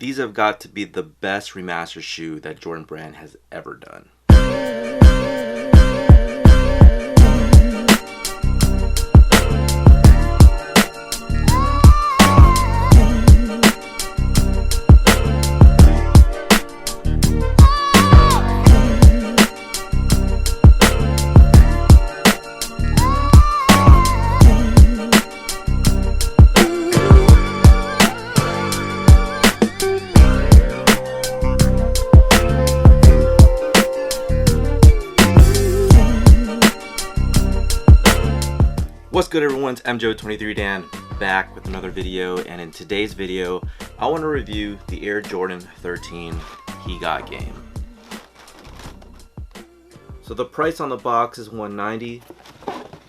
These have got to be the best remastered shoe that Jordan Brand has ever done. What's good, everyone? It's MJO23Dan back with another video, and in today's video I want to review the Air Jordan 13 He Got Game. So the price on the box is $190.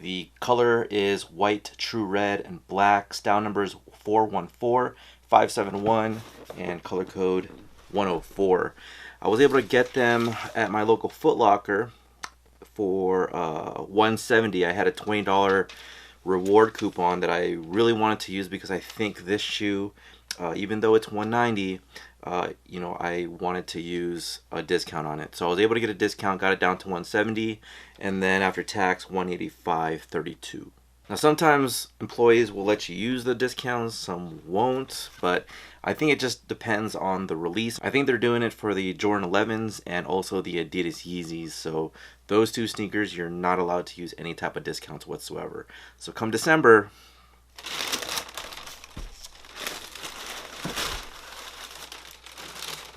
The color is white, true red, and black. Style number is 414571 and color code 104. I was able to get them at my local Foot Locker for $170. I had a $20 reward coupon that I really wanted to use because I think this shoe, even though it's $190, you know, I wanted to use a discount on it. So I was able to get a discount, got it down to $170, and then after tax $185.32. Now sometimes employees will let you use the discounts, some won't, but I think it just depends on the release. I think they're doing it for the Jordan 11s and also the Adidas Yeezys. So those two sneakers, you're not allowed to use any type of discounts whatsoever. So come December,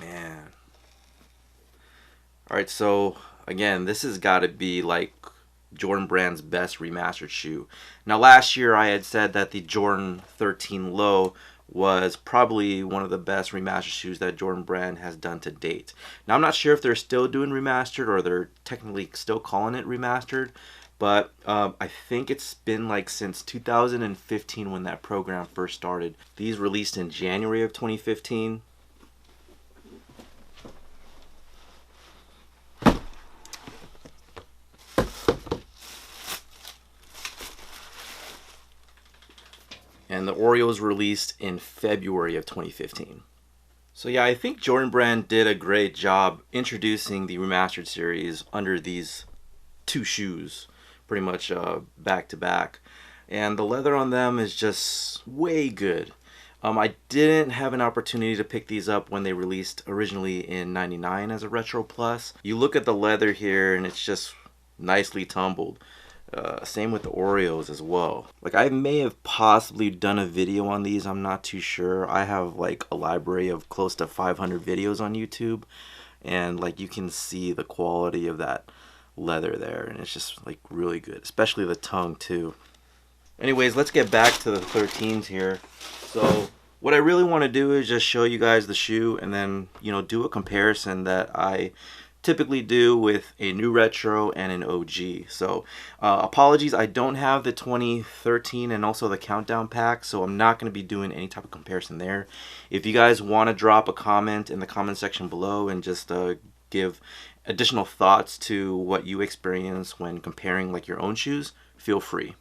man. All right, so again, this has got to be like Jordan Brand's best remastered shoe. Now last year I had said that the Jordan 13 Low was probably one of the best remastered shoes that Jordan Brand has done to date. Now I'm not sure if they're still doing remastered or they're technically still calling it remastered, but I think it's been like since 2015 when that program first started. These released in January of 2015. And the Oreos released in February of 2015. So yeah, I think Jordan Brand did a great job introducing the remastered series under these two shoes, pretty much back to back. And the leather on them is just way good. I didn't have an opportunity to pick these up when they released originally in '99 as a Retro Plus. You look at the leather here and it's just nicely tumbled. Same with the Oreos as well. Like, I may have possibly done a video on these, I'm not too sure. I have like a library of close to 500 videos on YouTube, and like you can see the quality of that leather there, and it's just like really good, especially the tongue too. Anyways, let's get back to the 13s here. So what I really want to do is just show you guys the shoe and then, you know, do a comparison that I typically do with a new retro and an OG. So apologies, I don't have the 2013 and also the countdown pack, so I'm not going to be doing any type of comparison there. If you guys want to drop a comment in the comment section below and just give additional thoughts to what you experience when comparing like your own shoes, feel free.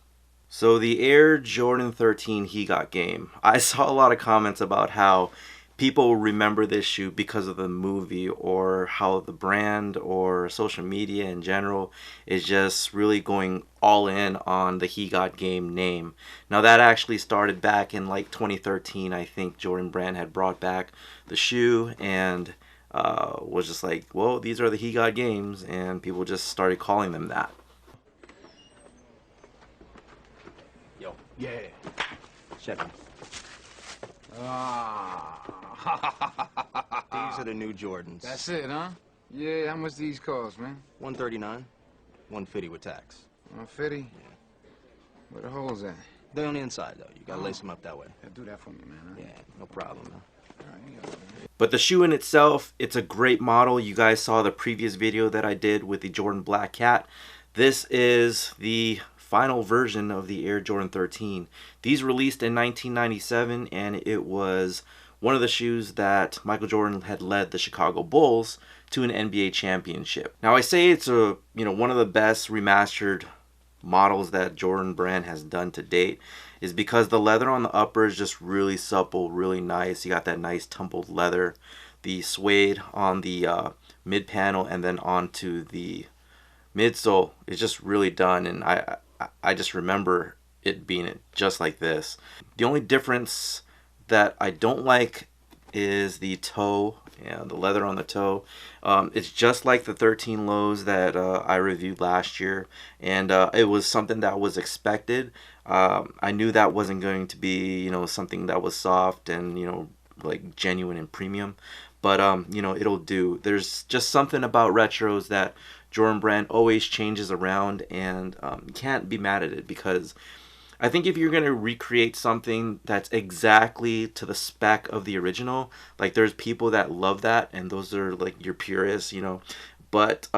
So the Air Jordan 13 He Got Game. I saw a lot of comments about how people remember this shoe because of the movie, or how the brand or social media in general is just really going all in on the He Got Game name. Now that actually started back in like 2013. I think Jordan Brand had brought back the shoe and was just like, well, these are the He Got Games, and people just started calling them that. Yo. Yeah. Chevy. These are the new Jordans. That's it, huh? Yeah, how much these cost, man? $139, $150 with tax. 150? Yeah. Where the holes at? They're on the inside, though. You gotta lace them up that way. Yeah, do that for me, man. Huh? Yeah, no problem, man. All right, you got it, man. But the shoe in itself, it's a great model. You guys saw the previous video that I did with the Jordan Black Cat. This is the final version of the Air Jordan 13. These released in 1997, and it was one of the shoes that Michael Jordan had led the Chicago Bulls to an NBA championship. Now I say it's one of the best remastered models that Jordan Brand has done to date is because the leather on the upper is just really supple, really nice. You got that nice tumbled leather. The suede on the mid panel and then onto the midsole is just really done, and I just remember it being just like this. The only difference that I don't like is the toe and the leather on the toe. It's just like the 13 lows that I reviewed last year, and it was something that was expected. I knew that wasn't going to be, you know, something that was soft and, you know, like genuine and premium, but you know, it'll do. There's just something about retros that Jordan Brand always changes around, and you can't be mad at it, because I think if you're gonna recreate something that's exactly to the spec of the original, like there's people that love that, and those are like your purists, you know. But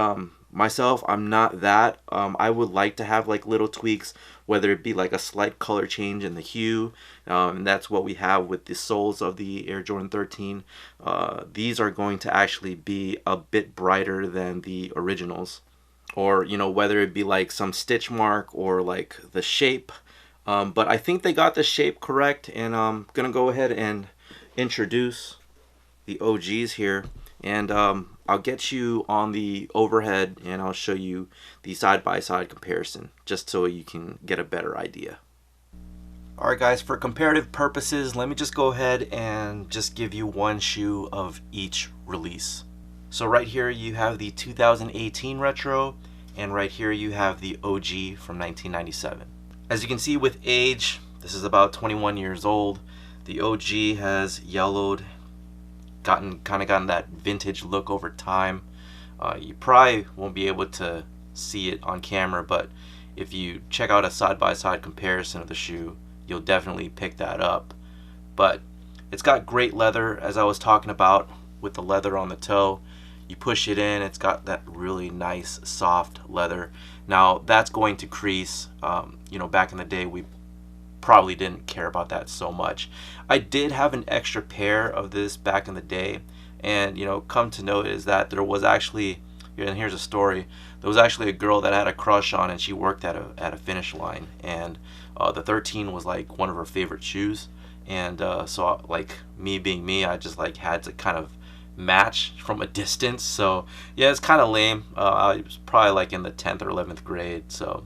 myself, I'm not that. I would like to have like little tweaks, whether it be like a slight color change in the hue, and that's what we have with the soles of the Air Jordan 13. These are going to actually be a bit brighter than the originals, or you know, whether it be like some stitch mark or like the shape. But I think they got the shape correct, and I'm gonna go ahead and introduce the OGs here, and I'll get you on the overhead and I'll show you the side-by-side comparison just so you can get a better idea. Alright guys, for comparative purposes, let me just go ahead and just give you one shoe of each release. So right here you have the 2018 retro, and right here you have the OG from 1997. As you can see with age, this is about 21 years old. The OG has yellowed, kind of gotten that vintage look over time. You probably won't be able to see it on camera, but if you check out a side-by-side comparison of the shoe, you'll definitely pick that up. But it's got great leather, as I was talking about with the leather on the toe. You push it in, it's got that really nice soft leather. Now that's going to crease. You know, back in the day we probably didn't care about that so much. I did have an extra pair of this back in the day, and you know, come to note is that there was actually, and here's a story, there was actually a girl that I had a crush on, and she worked at a Finish Line, and the 13 was like one of her favorite shoes, and so like me being me, I just like had to kind of match from a distance. So yeah, it's kind of lame. I was probably like in the 10th or 11th grade, so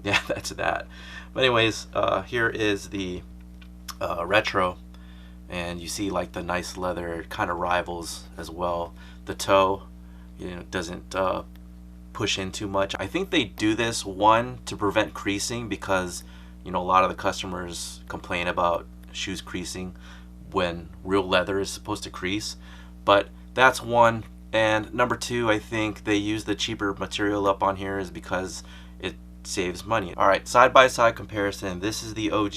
yeah, that's that. But anyways, here is the retro, and you see like the nice leather kind of rivals as well. The toe, you know, doesn't push in too much. I think they do this, one, to prevent creasing, because you know, a lot of the customers complain about shoes creasing when real leather is supposed to crease. But that's one. And number two, I think they use the cheaper material up on here is because it saves money. Alright, side-by-side comparison. This is the OG,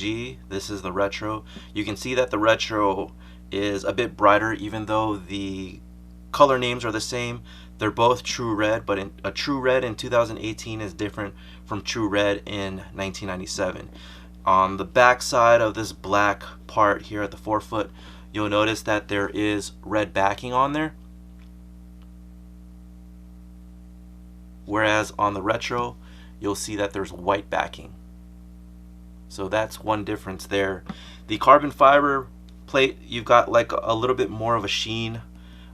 this is the retro. You can see that the retro is a bit brighter, even though the color names are the same. They're both true red, but a true red in 2018 is different from true red in 1997. On the back side of this black part here at the forefoot, you'll notice that there is red backing on there, whereas on the retro you'll see that there's white backing. So that's one difference there. The carbon fiber plate, you've got like a little bit more of a sheen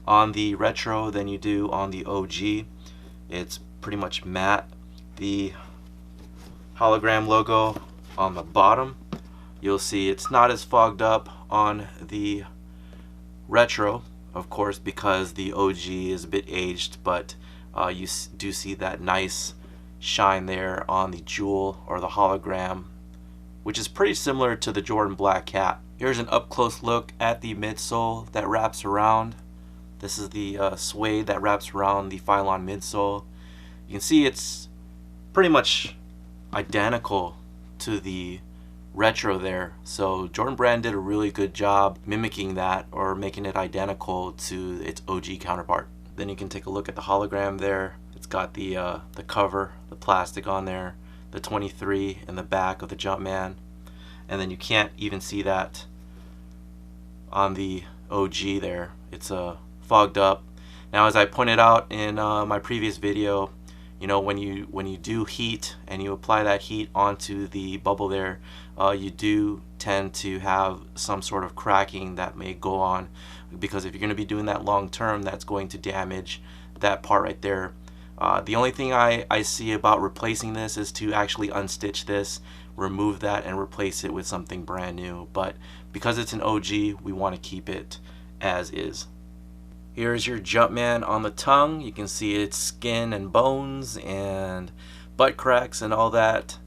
on the retro than you do on the OG. It's pretty much matte. The hologram logo on the bottom, you'll see it's not as fogged up on the retro, of course, because the OG is a bit aged, but you do see that nice shine there on the jewel or the hologram, which is pretty similar to the Jordan Black Cat. Here's an up close look at the midsole that wraps around. This is the suede that wraps around the Phylon midsole. You can see it's pretty much identical to the retro there. So Jordan Brand did a really good job mimicking that, or making it identical to its OG counterpart. Then you can take a look at the hologram there. It's got the cover, the plastic on there, the 23 in the back of the Jumpman, and then you can't even see that on the OG there. It's fogged up. Now, as I pointed out in my previous video, you know, when you do heat and you apply that heat onto the bubble there, you do tend to have some sort of cracking that may go on, because if you're going to be doing that long term, that's going to damage that part right there. The only thing I see about replacing this is to actually unstitch this, remove that, and replace it with something brand new. But because it's an OG, we want to keep it as is. Here's your Jumpman on the tongue. You can see its skin and bones and butt cracks and all that.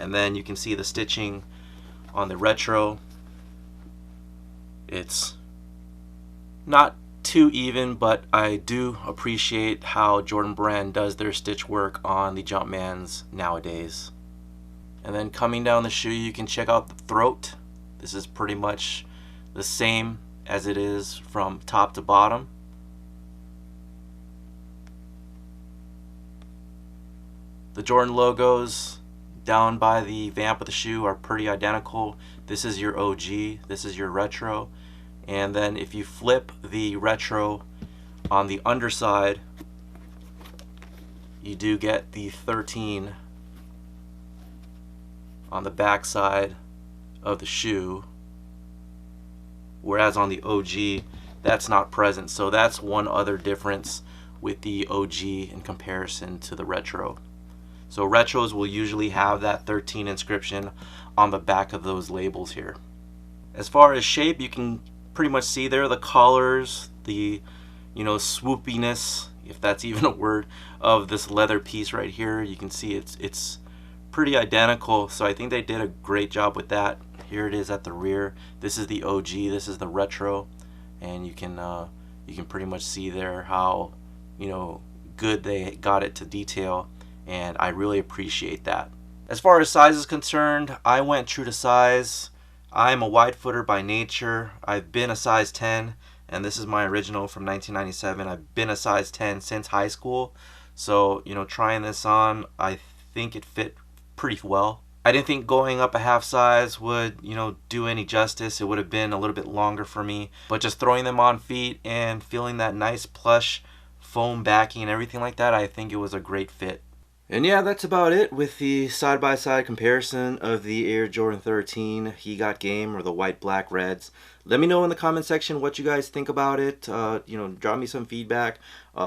And then you can see the stitching on the retro. It's not too even, but I do appreciate how Jordan Brand does their stitch work on the Jumpmans nowadays. And then coming down the shoe, you can check out the throat. This is pretty much the same as it is from top to bottom. The Jordan logos down by the vamp of the shoe are pretty identical. This is your OG, this is your retro. And then if you flip the retro on the underside, you do get the 13 on the back side of the shoe, whereas on the OG that's not present. So that's one other difference with the OG in comparison to the retro. So retros will usually have that 13 inscription on the back of those labels here. As far as shape, you can pretty much see there the collars, the swoopiness, if that's even a word, of this leather piece right here. You can see it's pretty identical, so I think they did a great job with that. Here it is at the rear. This is the OG, this is the retro, and you can pretty much see there how good they got it to detail, and I really appreciate that. As far as size is concerned, I went true to size. I'm a wide footer by nature. I've been a size 10, and this is my original from 1997. I've been a size 10 since high school, so trying this on, I think it fit pretty well. I didn't think going up a half size would do any justice. It would have been a little bit longer for me, but just throwing them on feet and feeling that nice plush foam backing and everything like that, I think it was a great fit. And yeah, that's about it with the side-by-side comparison of the Air Jordan 13 He Got Game, or the white, black, reds. Let me know in the comment section what you guys think about it. Drop me some feedback.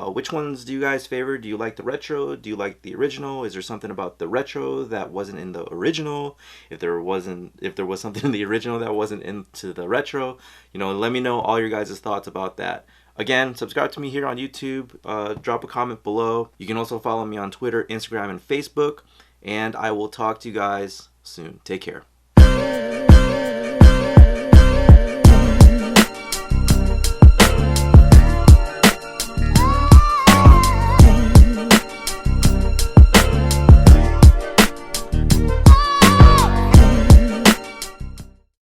Which ones do you guys favor? Do you like the retro? Do you like the original? Is there something about the retro that wasn't in the original? If there was something in the original that wasn't into the retro, let me know all your guys' thoughts about that. Again, subscribe to me here on YouTube. Drop a comment below. You can also follow me on Twitter, Instagram, and Facebook. And I will talk to you guys soon. Take care.